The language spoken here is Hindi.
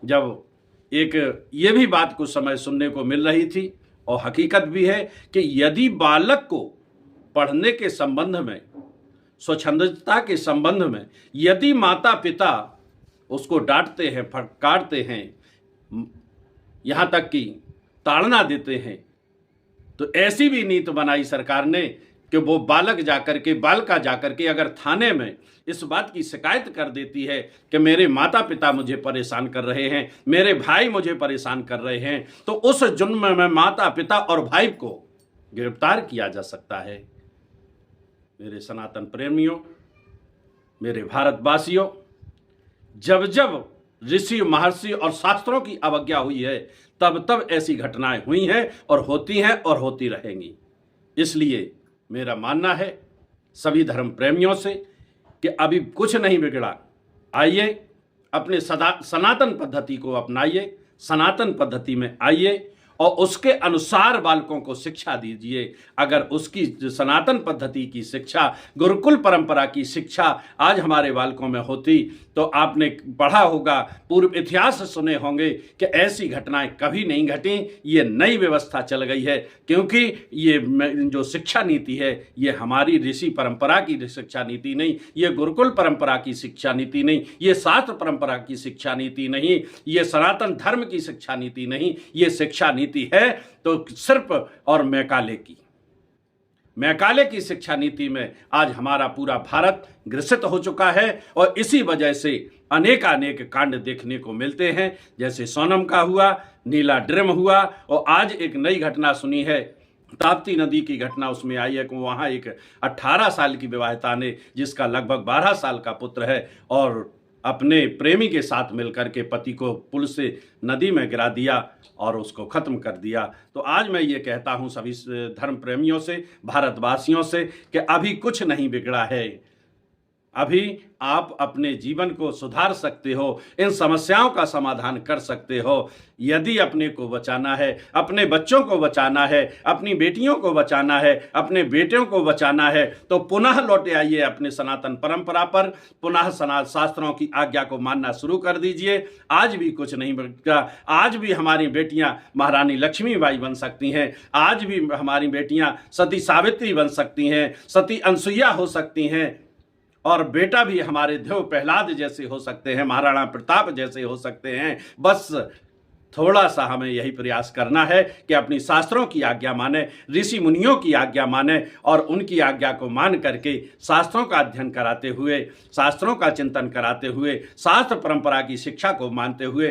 जब एक ये भी बात कुछ समय सुनने को मिल रही थी और हकीकत भी है कि यदि बालक को पढ़ने के संबंध में, स्वच्छंदता के संबंध में यदि माता पिता उसको डांटते हैं, फटकारते हैं, यहाँ तक कि ताड़ना देते हैं, तो ऐसी भी नीति बनाई सरकार ने कि वो बालिका जाकर के अगर थाने में इस बात की शिकायत कर देती है कि मेरे माता पिता मुझे परेशान कर रहे हैं, मेरे भाई मुझे परेशान कर रहे हैं, तो उस जुर्म में माता पिता और भाई को गिरफ्तार किया जा सकता है। मेरे सनातन प्रेमियों, मेरे भारतवासियों, जब जब ऋषि महर्षि और शास्त्रों की अवज्ञा हुई है तब तब ऐसी घटनाएं हुई हैं और होती हैं और होती रहेंगी। इसलिए मेरा मानना है सभी धर्म प्रेमियों से कि अभी कुछ नहीं बिगड़ा, आइए अपने सनातन पद्धति को अपनाइए, सनातन पद्धति में आइए और उसके अनुसार बालकों को शिक्षा दीजिए। अगर उसकी सनातन पद्धति की शिक्षा, गुरुकुल परंपरा की शिक्षा आज हमारे बालकों में होती तो आपने पढ़ा होगा, पूर्व इतिहास सुने होंगे कि ऐसी घटनाएं कभी नहीं घटी। ये नई व्यवस्था चल गई है क्योंकि ये जो शिक्षा नीति है ये हमारी ऋषि परंपरा की शिक्षा नीति नहीं, ये गुरुकुल परंपरा की शिक्षा नीति नहीं, ये शास्त्र परंपरा की शिक्षा नीति नहीं, ये सनातन धर्म की शिक्षा नीति नहीं, ये शिक्षा नीति है तो सिर्फ और मैकाले की शिक्षा नीति में आज हमारा पूरा भारत ग्रसित हो चुका है और इसी वजह से अनेक कांड देखने को मिलते हैं, जैसे सोनम का हुआ, नीला ड्रम हुआ और आज एक नई घटना सुनी है, ताप्ती नदी की घटना उसमें आई है कि वहाँ एक 18 साल की विवाहिता ने, जिसका लगभग 12 साल का पुत्र है, और अपने प्रेमी के साथ मिलकर के पति को पुल से नदी में गिरा दिया और उसको खत्म कर दिया। तो आज मैं ये कहता हूँ सभी धर्म प्रेमियों से, भारतवासियों से कि अभी कुछ नहीं बिगड़ा है, अभी आप अपने जीवन को सुधार सकते हो, इन समस्याओं का समाधान कर सकते हो। यदि अपने को बचाना है, अपने बच्चों को बचाना है, अपनी बेटियों को बचाना है, अपने बेटों को बचाना है, तो पुनः लौटे आइए अपने सनातन परंपरा पर, पुनः शास्त्रों की आज्ञा को मानना शुरू कर दीजिए। आज भी कुछ नहीं बिगड़ा, आज भी हमारी बेटियां महारानी लक्ष्मीबाई बन सकती हैं, आज भी हमारी बेटियां सती सावित्री बन सकती हैं, सती अनसुईया हो सकती हैं, और बेटा भी हमारे देव प्रहलाद जैसे हो सकते हैं, महाराणा प्रताप जैसे हो सकते हैं। बस थोड़ा सा हमें यही प्रयास करना है कि अपनी शास्त्रों की आज्ञा माने, ऋषि मुनियों की आज्ञा माने और उनकी आज्ञा को मान करके शास्त्रों का अध्ययन कराते हुए, शास्त्रों का चिंतन कराते हुए, शास्त्र परंपरा की शिक्षा को मानते हुए